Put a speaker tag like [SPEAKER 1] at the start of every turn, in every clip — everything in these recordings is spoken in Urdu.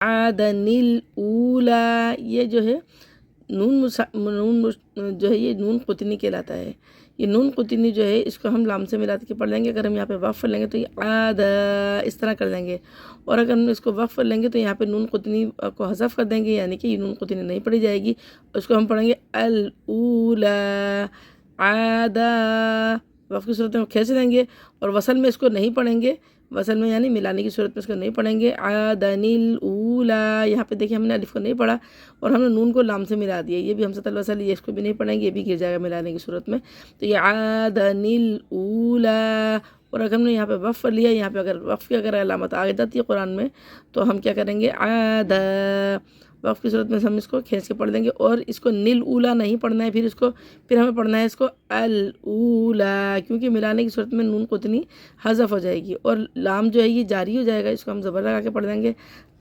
[SPEAKER 1] عادنل اولا، یہ جو ہے نون جو ہے یہ نون قطنی کہلاتا ہے۔ یہ نون قطنی جو ہے اس کو ہم لام سے ملا کے پڑھ لیں گے۔ اگر ہم یہاں پہ وقف لیں گے تو یہ عاد اس طرح کر دیں گے، اور اگر ہم اس کو وقف لیں گے تو یہاں پہ نون قطنی کو حذف کر دیں گے، یعنی کہ یہ نون قطنی نہیں پڑھی جائے گی۔ اس کو ہم پڑھیں گے الاولا عادا، وقف کی صورت میں کھینچ دیں گے، اور وصل میں اس کو نہیں پڑھیں گے، وصل میں یعنی ملانے کی صورت میں اس کو نہیں پڑھیں گے۔ عادنل اولا، یہاں پہ دیکھیں ہم نے الف کو نہیں پڑھا اور ہم نے نون کو لام سے ملا دیا، یہ بھی ہم سے الوصل، یہ اس کو بھی نہیں پڑھیں گے، یہ بھی گر جائے گا ملانے کی صورت میں۔ تو یہ عادنل اولا، اور اگر ہم نے یہاں پہ وقف لیا، یہاں پہ اگر وقف کی اگر علامت آ جاتی ہے قرآن میں تو ہم کیا کریں گے، عاد، وقف کی صورت میں ہم اس کو کھینچ کے پڑھ دیں گے، اور اس کو نل اولا نہیں پڑھنا ہے، پھر ہمیں پڑھنا ہے اس کو الاولا، کیونکہ ملانے کی صورت میں نون قطنی حذف ہو جائے گی اور لام جو ہے یہ جاری ہو جائے گا، اس کو ہم زبر لگا کے پڑھ دیں گے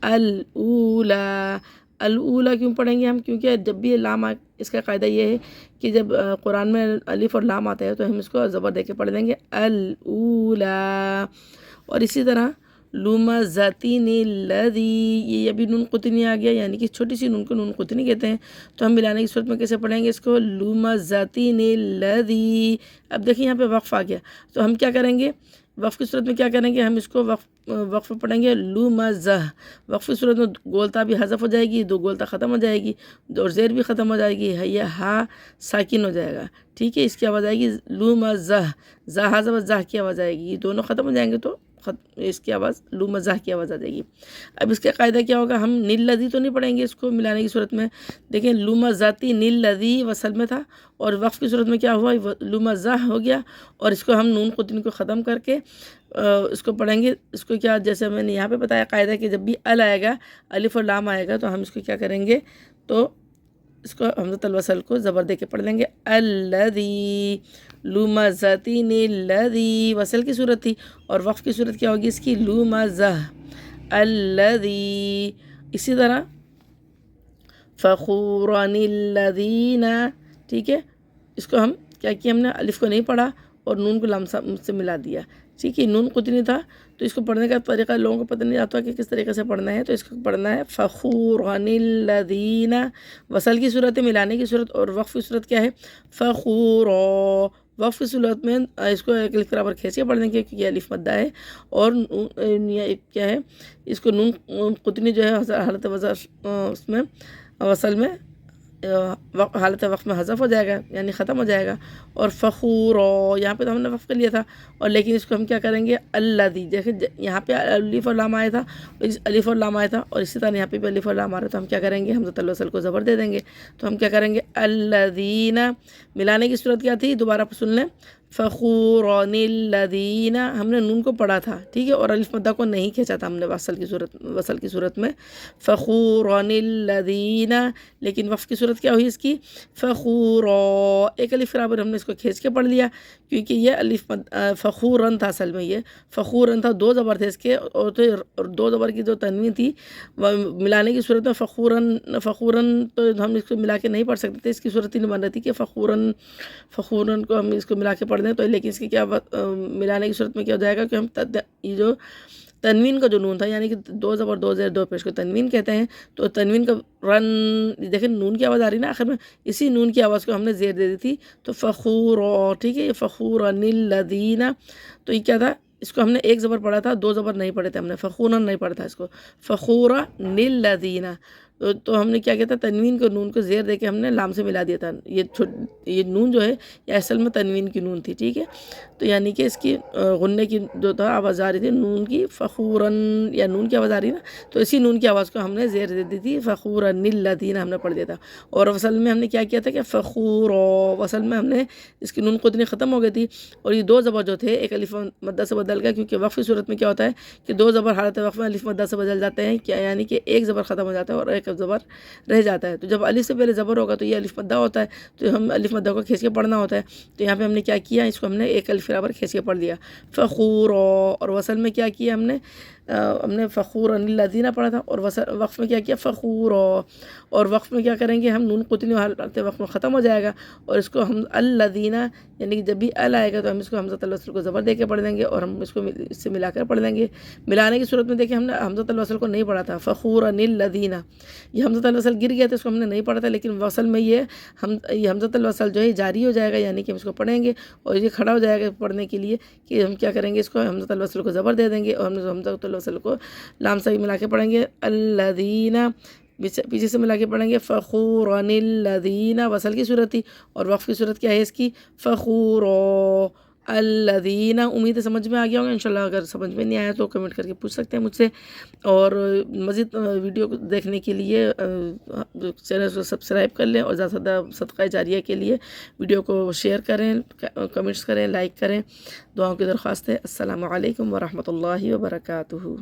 [SPEAKER 1] الاولا۔ الاولا کیوں پڑھیں گے ہم؟ کیونکہ جب بھی یہ لام اس کا قاعدہ یہ ہے کہ جب قرآن میں الف اور لام آتا ہے تو ہم اس کو زبر دے کے پڑھ دیں گے الاولا۔ اور اسی طرح لمزتین الذی، یہ ابھی نون قطنی آ گیا، یعنی کہ چھوٹی سی نون کو نون قطنی کہتے ہیں، تو ہم ملانے کی صورت میں کیسے پڑھیں گے اس کو، لمزتین الذی۔ اب دیکھیں یہاں پہ وقف آ گیا، تو ہم کیا کریں گے، وقف کی صورت میں کیا کریں گے، ہم اس کو وقف پڑھیں گے لمزہ، وقف کی صورت میں گولتا بھی حذف ہو جائے گی، دو گولتا ختم ہو جائے گی، اور زیر بھی ختم ہو جائے گی، یہ ہا ساکن ہو جائے گا، ٹھیک ہے، اس کی آواز آئے گی لمزہ، زا حذف زہ کی آواز آئے گی، یہ دونوں ختم ہو جائیں گے تو اس کی آواز لمزہ کی آواز آ جائے گی۔ اب اس کا قاعدہ کیا ہوگا، ہم نیل لذی تو نہیں پڑھیں گے اس کو ملانے کی صورت میں، دیکھیں لمزاتی نیل لذی وصل میں تھا، اور وقف کی صورت میں کیا ہوا، لمزہ ہو گیا، اور اس کو ہم نون قطنی کو ختم کر کے اس کو پڑھیں گے، اس کو کیا، جیسے میں نے یہاں پہ بتایا قاعدہ کہ جب بھی ال آئے گا، الف اور لام آئے گا، تو ہم اس کو کیا کریں گے، تو اس کو حمزۃ الوصل کو زبر دے کے پڑھ لیں گے الذی، لمزتین الذی، وصل کی صورت تھی، اور وقف کی صورت کیا ہوگی اس کی، لمزہ الذی۔ اسی طرح فخورا الذین، ٹھیک ہے، اس کو ہم کیا کیا، ہم نے الف کو نہیں پڑھا اور نون کو لام سے ملا دیا، ٹھیک ہے، نون قطنی تھا تو اس کو پڑھنے کا طریقہ لوگوں کو پتہ نہیں آتا کہ کس طریقے سے پڑھنا ہے، تو اس کو پڑھنا ہے فخورا الذین، وصل کی صورت ہے، ملانے کی صورت، اور وقف کی صورت کیا ہے، فخورا، وقف کی صورت میں اس کو ایک الف برابر کھینچ کے پڑھ دیں گے کیونکہ یہ الف مدہ ہے، اور کیا ہے، اس کو نون قطنی جو ہے حالت اس میں وصل میں حالت وقف میں حذف ہو جائے گا، یعنی ختم ہو جائے گا، اور فخورا، یہاں پہ تو ہم نے وقف کر لیا تھا، اور لیکن اس کو ہم کیا کریں گے، الذی، دیکھیں یہاں پہ الف اور لام آیا تھا، الف اور لام آیا تھا، اور اسی طرح یہاں پہ بھی الف اور لام آ رہا ہے، تو ہم کیا کریں گے، حمزۃ الوصل کو زبر دے دیں گے، تو ہم کیا کریں گے الذین، ملانے کی صورت کیا تھی، دوبارہ سن لیں، فخورا الذین، ہم نے نون کو پڑھا تھا، ٹھیک ہے، اور الف مدہ کو نہیں کھینچا تھا ہم نے وصل کی صورت میں، فخورا الذین، لیکن وقف کی صورت کیا ہوئی اس کی، فخورا، ایک الف برابر ہم نے اس کو کھینچ کے پڑھ لیا، کیونکہ یہ الف فخورن تھا، اصل میں یہ فخورن تھا، دو زبر تھے اس کے، اور دو زبر کی جو تنوین تھی ملانے کی صورت میں فخورن تو ہم اس کو ملا کے نہیں پڑھ سکتے تھے، اس کی صورت ہی نہیں بن رہی تھی کہ فخورن کو ہم اس کو ملا کے پڑھ دیں، تو لیکن اس کی کیا ملانے کی صورت میں کیا ہو جائے گا کہ ہم یہ جو تنوین کا جو نون تھا، یعنی کہ دو زبر دو زیر دو پیش کو تنوین کہتے ہیں، تو تنوین کا رن، دیکھیں نون کی آواز آ رہی نا آخر میں، اسی نون کی آواز کو ہم نے زیر دے دی تھی، تو فخورا، ٹھیک ہے، یہ فخورا الذین، تو یہ کیا تھا، اس کو ہم نے ایک زبر پڑھا تھا، دو زبر نہیں پڑھے تھے ہم نے، فخورا نہیں پڑھا تھا اس کو، فخورا الذین، تو ہم نے کیا کیا تھا، تنوین کو نون کو زیر دے کے ہم نے لام سے ملا دیا تھا، یہ نون جو ہے یہ اصل میں تنوین کی نون تھی، ٹھیک ہے، تو یعنی کہ اس کی غنّے کی جو تھا آواز آ رہی تھی نون کی، فخوراً، یا نون کی آواز آ رہی نا، تو اسی نون کی آواز کو ہم نے زیر دے دی تھی، فخوراً الذین ہم نے پڑھ دیا تھا، اور وصل میں ہم نے کیا کیا تھا کہ فخورا، وصل میں ہم نے اس کی نون قطنی ختم ہو گئی تھی، اور یہ دو زبر جو تھے ایک الف مدہ سے بدل گیا، کیونکہ وقف کی صورت میں کیا ہوتا ہے کہ دو زبر حالت وقف میں الف مدہ سے بدل جاتے ہیں، کیا یعنی کہ ایک زبر ختم ہو جاتا ہے اور ایک زبر رہ جاتا ہے، تو جب الف سے پہلے زبر ہوگا تو یہ الف مدہ ہوتا ہے، تو ہم الف مدہ کو کھینچ کے پڑھنا ہوتا ہے، تو یہاں پہ ہم نے کیا کیا، اس کو ہم نے ایک الف برابر کھینچ کے پڑھ دیا، فخورا، اور وصل میں کیا کیا ہم نے ہم نے فخور الذین پڑھا تھا، اور وقف میں کیا کیا فخور، اور وقف میں کیا کریں گے ہم نون قطنی حالت وقف میں ختم ہو جائے گا، اور اس کو ہم الذین یعنی کہ جب بھی ال آئے گا تو ہم اس کو حمزۃ الوصل کو زبر دے کے پڑھ دیں گے، اور ہم اس کو اس سے ملا کر پڑھ دیں گے۔ ملانے کی صورت میں دیکھیں ہم نے حمزۃ الوصل کو نہیں پڑھا تھا، فخور الذین، یہ حمزۃ الوصل گر گیا تھا، اس کو ہم نے نہیں پڑھا تھا، لیکن وصل میں یہ حمزۃ الوصل جو ہے جاری ہو جائے گا، یعنی کہ ہم اس کو پڑھیں گے اور یہ کھڑا ہو جائے گا پڑھنے کے لیے کہ ہم کیا کریں گے، اس کو حمزۃ الوصل کو زبر دے دیں گے، اور ہم حمزۃ الوصل کو لام سے ملا کے پڑھیں گے الذین، پیچھے سے ملا کے پڑھیں گے فخور الذین، وصل کی صورت تھی، اور وقف کی صورت کیا ہے اس کی فخور الذین۔ امید ہے سمجھ میں آ گیا ہوگا انشاءاللہ، اگر سمجھ میں نہیں آیا تو کمنٹ کر کے پوچھ سکتے ہیں مجھ سے، اور مزید ویڈیو دیکھنے کے لیے چینل کو سبسکرائب کر لیں، اور زیادہ سے زیادہ صدقہ جاریہ کے لیے ویڈیو کو شیئر کریں، کمنٹس کریں، لائک کریں، دعاؤں کی درخواست ہے۔ السلام علیکم ورحمۃ اللہ وبرکاتہ۔